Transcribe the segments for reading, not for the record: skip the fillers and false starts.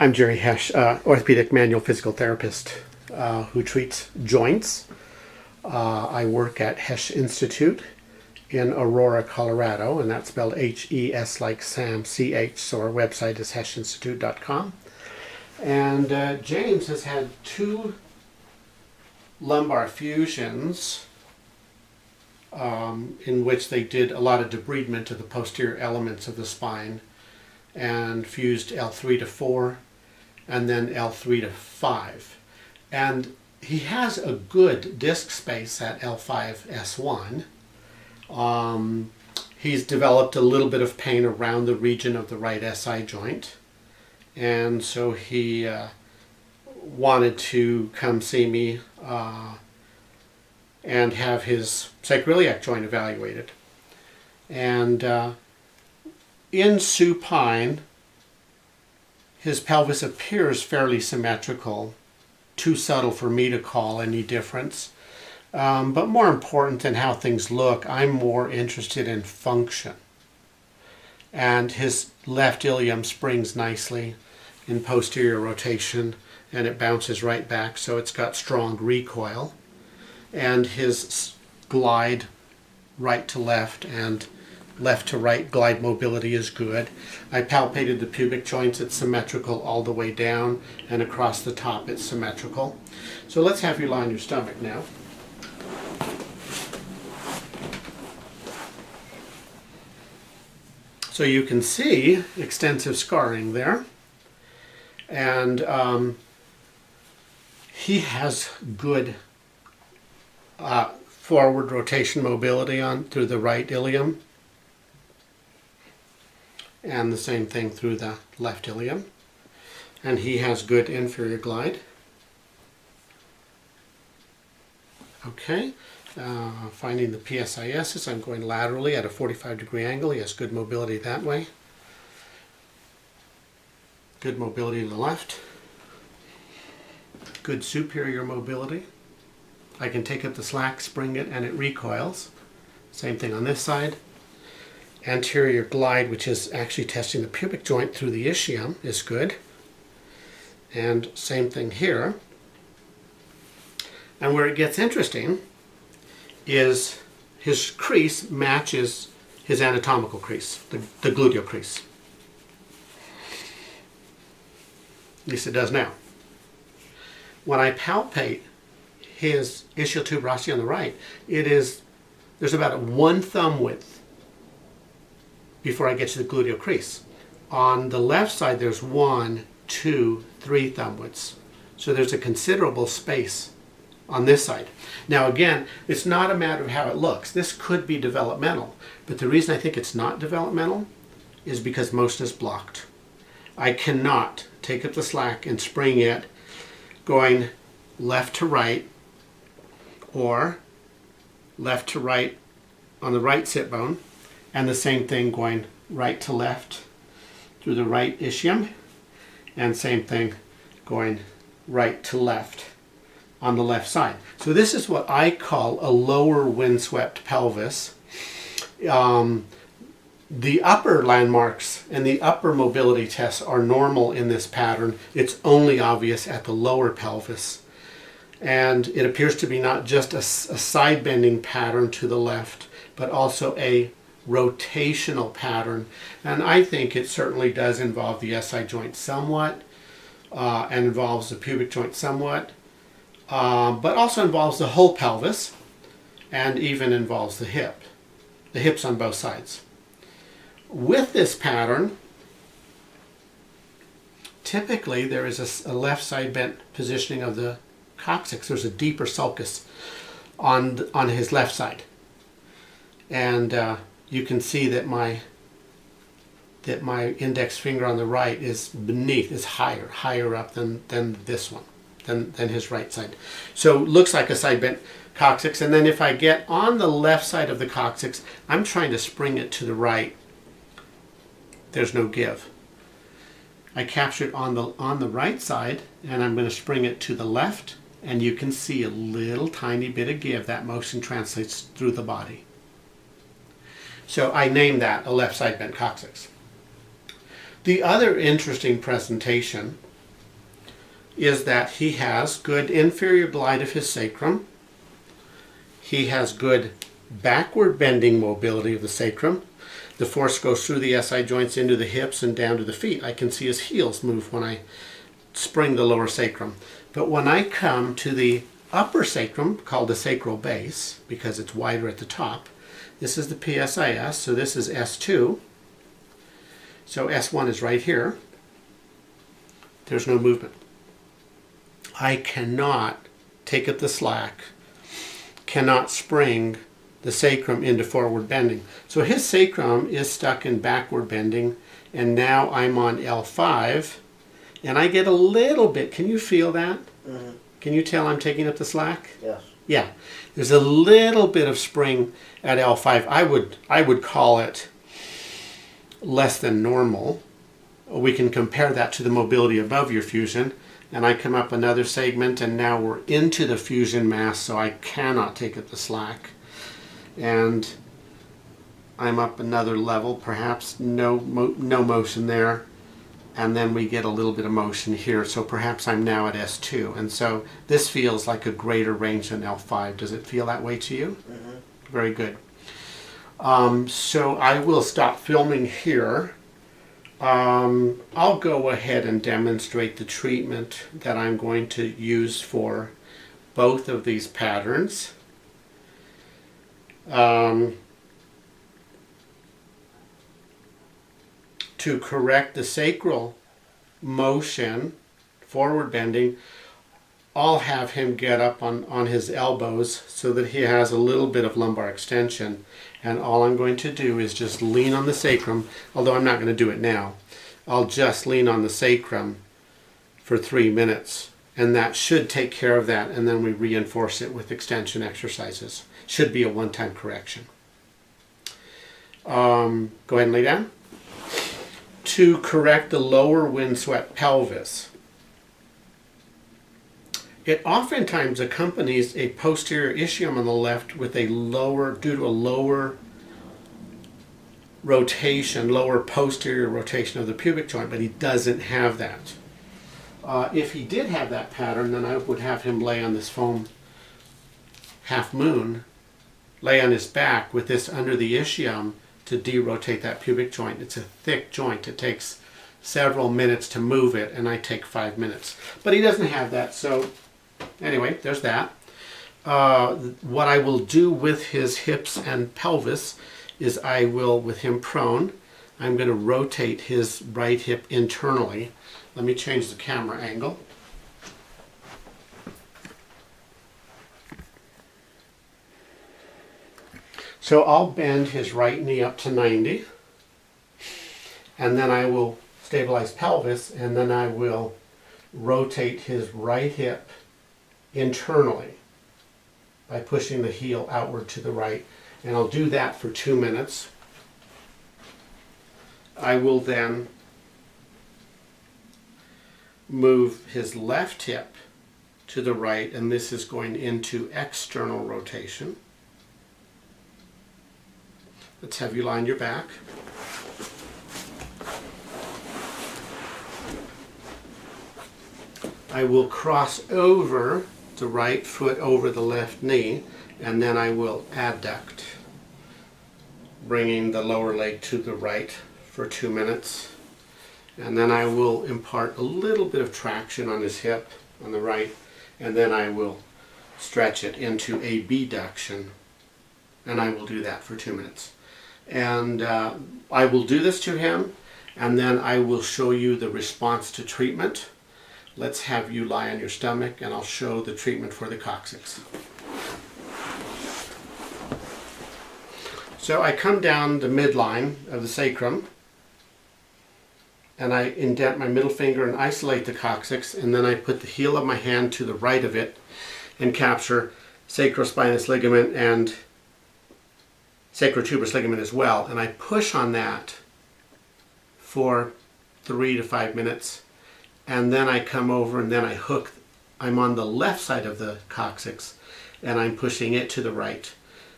I'm Jerry Hesch, orthopedic manual physical therapist who treats joints. I work at Hesch Institute in Aurora, Colorado, and that's spelled H-E-S like Sam, C-H, so our website is heschinstitute.com. And James has had 2 lumbar fusions in which they did a lot of debridement of the posterior elements of the spine and fused L3 to 4 and then L3 to 5. And he has a good disc space at L5-S1. He's developed a little bit of pain around the region of the right SI joint. And so he wanted to come see me and have his sacroiliac joint evaluated. And in supine, his pelvis appears fairly symmetrical, too subtle for me to call any difference. But more important than how things look, I'm more interested in function. And his left ilium springs nicely in posterior rotation, and it bounces right back, so it's got strong recoil. And his glide right to left and left to right glide mobility is good. I palpated the pubic joints, it's symmetrical all the way down, and across the top it's symmetrical. So let's have you lie on your stomach now. So you can see extensive scarring there. And he has good forward rotation mobility on through the right ilium. And the same thing through the left ilium. And he has good inferior glide. Okay, finding the PSISs, I'm going laterally at a 45-degree angle. He has good mobility that way. Good mobility to the left. Good superior mobility. I can take up the slack, spring it, and it recoils. Same thing on this side. Anterior glide, which is actually testing the pubic joint through the ischium, is good. And same thing here. And where it gets interesting is his crease matches his anatomical crease, the gluteal crease. At least it does now. When I palpate his ischial tuberosity on the right, there's about a 1 thumb width before I get to the gluteal crease. On the left side, there's 1, 2, 3 thumb widths. So there's a considerable space on this side. Now again, it's not a matter of how it looks. This could be developmental, but the reason I think it's not developmental is because motion is blocked. I cannot take up the slack and spring it going left to right or left to right on the right sit bone, and the same thing going right to left through the right ischium, and same thing going right to left on the left side. So this is what I call a lower windswept pelvis. The upper landmarks and the upper mobility tests are normal in this pattern. It's only obvious at the lower pelvis. And it appears to be not just a side bending pattern to the left, but also a rotational pattern. And I think it certainly does involve the SI joint somewhat, and involves the pubic joint somewhat, but also involves the whole pelvis, and even involves the hips on both sides. With this pattern, typically there is a left side bent positioning of the coccyx. There's a deeper sulcus on his left side. And you can see that my index finger on the right is beneath, is higher up than this one, than his right side. So looks like a side bent coccyx. And then if I get on the left side of the coccyx, I'm trying to spring it to the right. There's no give. I capture it on the right side, and I'm going to spring it to the left, and you can see a little tiny bit of give. That motion translates through the body. So I named that a left side bent coccyx. The other interesting presentation is that he has good inferior glide of his sacrum. He has good backward bending mobility of the sacrum. The force goes through the SI joints into the hips and down to the feet. I can see his heels move when I spring the lower sacrum. But when I come to the upper sacrum, called the sacral base, because it's wider at the top, this is the PSIS, so this is S2. So S1 is right here. There's no movement. I cannot take up the slack, cannot spring the sacrum into forward bending. So his sacrum is stuck in backward bending, and now I'm on L5, and I get a little bit, can you feel that? Mm-hmm. Can you tell I'm taking up the slack? Yes. Yeah, there's a little bit of spring at L5. I would call it less than normal. We can compare that to the mobility above your fusion, and I come up another segment, and now we're into the fusion mass, so I cannot take up the slack. And I'm up another level, perhaps no motion there, and then we get a little bit of motion here, so perhaps I'm now at S2, and so this feels like a greater range than L5. Does it feel that way to you? Mm-hmm. Very good. So I will stop filming here. I'll go ahead and demonstrate the treatment that I'm going to use for both of these patterns. To correct the sacral motion, forward bending, I'll have him get up on his elbows so that he has a little bit of lumbar extension. And all I'm going to do is just lean on the sacrum, although I'm not going to do it now. I'll just lean on the sacrum for 3 minutes, and that should take care of that, and then we reinforce it with extension exercises. Should be a one-time correction. Go ahead and lay down. To correct the lower windswept pelvis, it oftentimes accompanies a posterior ischium on the left with a lower, due to a lower rotation, lower posterior rotation of the pubic joint, but he doesn't have that. If he did have that pattern, then I would have him lay on this foam half moon, lay on his back with this under the ischium to derotate that pubic joint. It's a thick joint. It takes several minutes to move it, and I take 5 minutes. But he doesn't have that, so anyway, there's that. What I will do with his hips and pelvis is I will, with him prone, I'm going to rotate his right hip internally. Let me change the camera angle. So I'll bend his right knee up to 90, and then I will stabilize pelvis, and then I will rotate his right hip internally by pushing the heel outward to the right, and I'll do that for 2 minutes. I will then move his left hip to the right, and this is going into external rotation. Let's have you lie on your back. I will cross over the right foot over the left knee, and then I will adduct, bringing the lower leg to the right for 2 minutes. And then I will impart a little bit of traction on his hip on the right, and then I will stretch it into abduction, and I will do that for 2 minutes. And I will do this to him, and then I will show you the response to treatment. Let's have you lie on your stomach, and I'll show the treatment for the coccyx. So I come down the midline of the sacrum, and I indent my middle finger and isolate the coccyx, and then I put the heel of my hand to the right of it and capture sacrospinous ligament and sacrotuberous ligament as well, and I push on that for 3 to 5 minutes, and then I come over and then I hook. I'm on the left side of the coccyx, and I'm pushing it to the right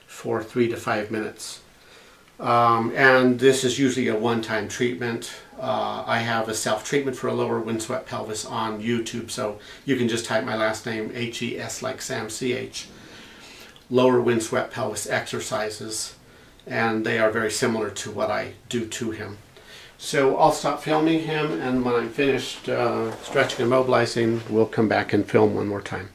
for 3 to 5 minutes. And this is usually a one-time treatment. I have a self-treatment for a lower windswept pelvis on YouTube, so you can just type my last name, H-E-S like Sam, C-H, lower windswept pelvis exercises, and they are very similar to what I do to him. So I'll stop filming him, and when I'm finished stretching and mobilizing, we'll come back and film one more time.